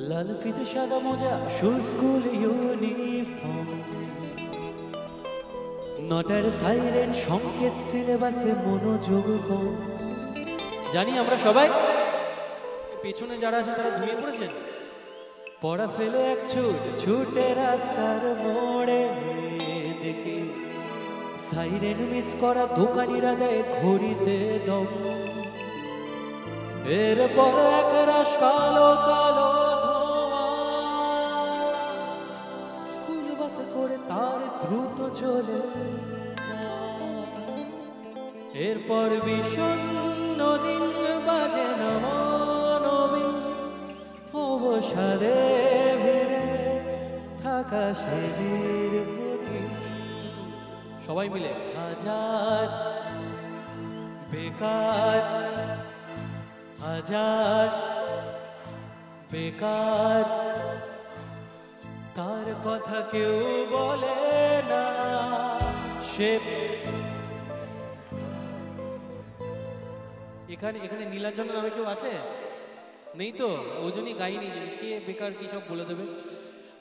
লাল ফিতে সাদা মোজা স্কুল ইউনিফর্ম, নটার সাইরেন সংকেত, সিলেবাসে মনোযোগ কম। জানি আমরা সবাই পেছনে যারা আছেন তারা ঘুমিয়ে পড়েছেন। পড়া ফেলে এক ছুটে রাস্তার মোড়ে দেখি সাইরেন মিস করা দোকানিরা দেয় ঘড়িতে দম। এরপর এক রাশ কালো কালো ধোঁয়া স্কুল বাসে করে তার দ্রুত চলে যায়। এরপর বিষণ্ণ দিন বাজে নবীন অবসাদে ভিড়ে থাকা সে দীর্ঘদিন। সবাই মিলে হাজার বেকার, হাজার বেকার, তার কথা কেউ বলে না। সে এখানে নীলাঞ্জন নামে কেউ আছে? নেই তো, ওই জন্যই গাইনি যে কে বেকার কি সব বলে দেবে।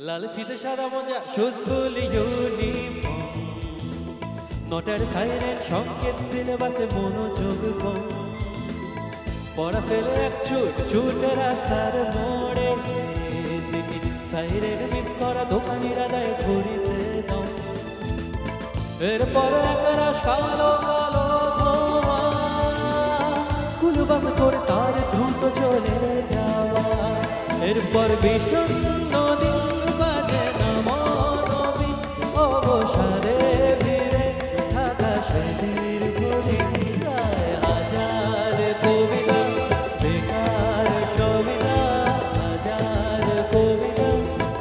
লাল ফিতে সাদা মোজা স্কুল ইউনিফর্ম, নটার সাইরেন সংকেত, সিলেবাসে মনোযোগ কম। পড়া ফেলে এক ছুটে রাস্তার মোড়ে দেখি সাইরেন মিস করা দোকানিরা দেয় ঘড়িতে দম। এরপর এক রাশ কালো কালো ধোঁয়া স্কুল বাস করে তার দ্রুত চলে যাওয়া। এরপর বিষণ্ণ দিন বাজে নবীন অবসাদে ভিড়ে থাকা সে দীর্ঘদিন। হাজার কবিতা বেকার সবিতা, হাজার কবিতা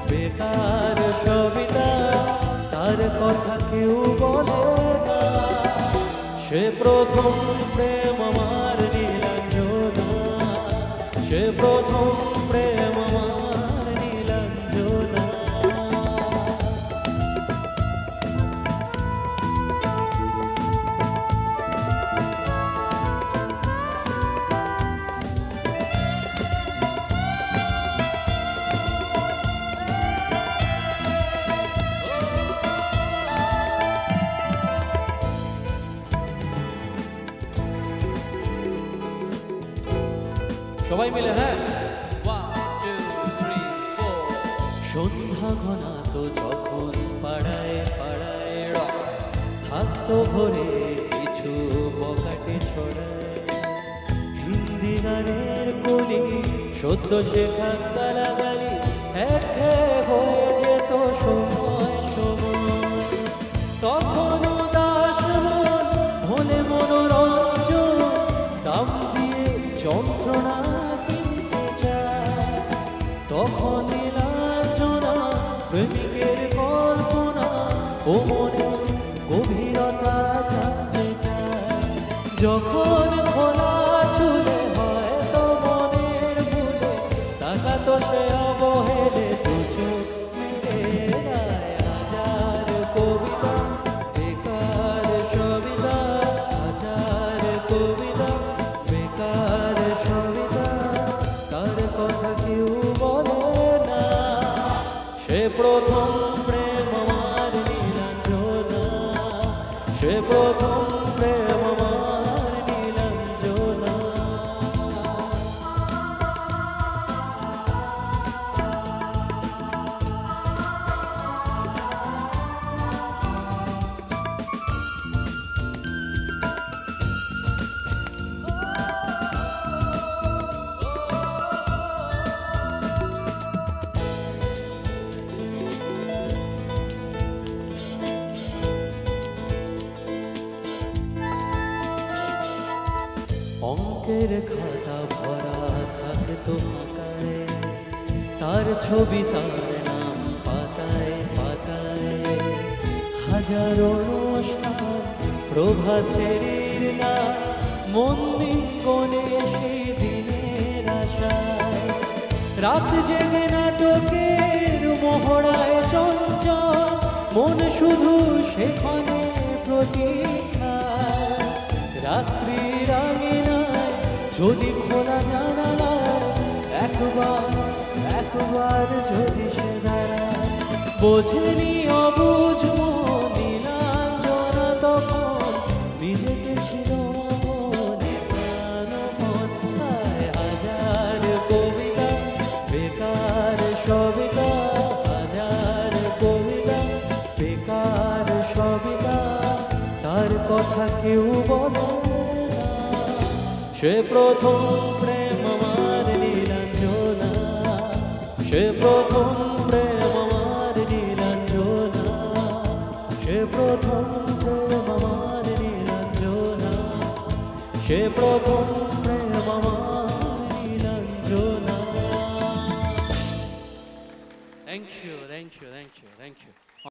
বেকার সবিতা, তার কথা কেউ বলে না। সে প্রথম প্রেম আমার নীলাঞ্জনা, সে প্রথম প্রেম আমার নীলাঞ্জনা। সবাই মিলে হ্যাঁ, 1 2 3 4। সন্ধ্যা ঘনাতো যখন পাড়ায় পাড়ায় থাকতো ভরে কিছু বকাটে ছড়ায়। হিন্দি গানের কলি সদ্য শেখা গালাগালি একে হয়ে যেত সময় সময়। তখন দাস মন ভোলে মনোরঞ্জন, দাম দিয়ে যন্ত্রণা কিনতে চায়। তখন নীলাঞ্জনা প্রেমিকের কল্পনা ও মনে গভীরতা জানতে চায়। যখন খোলা চুলে হয়তো মনের ভুলে তাকাতো সে অবহেলে দু চোখ মেলে গায়। হাজার কবিতা বেকার সবিতা, হাজার কবিতা বেকার সবিতা, তার কথা কেউ বলে না। সে প্রথম প্রেম আমার নীলাঞ্জনা, সে প্রথম প্রেম আমার নীলাঞ্জনা। অঙ্কের খাতা ভরা থাকতো ফাঁকায়, তার ছবি তার নাম পাতায় পাতায়। হাজারো অনুষ্ঠান প্রভাতের না মন্দির কোণে সেই দিনের আশায়। রাত জেগে নাটকের মহড়ায় চঞ্চল মন শুধু সেখানে প্রতীক্ষায়। রাত্রির আঙিনায় যদি খোলা জানালা একবার একবার যদি সে দাঁড়ায়, বোঝেনি অবুঝ মন নীলাঞ্জনা তখন নিজেকে ছিল মনে প্রাণপন্থায়। হাজার কবিতা বেকার সবিতা, হাজার কবিতা বেকার সবিতা, তার কথা কেউ বলে না। সে প্রথম প্রেম আমার নীলাঞ্জনা, সে প্রথম প্রেম আমার নীলাঞ্জনা, সে প্রথম প্রেম আমার নীলাঞ্জনা, সে প্রথম প্রেম আমার Nilanjana. Thank you, thank you, thank you, thank you.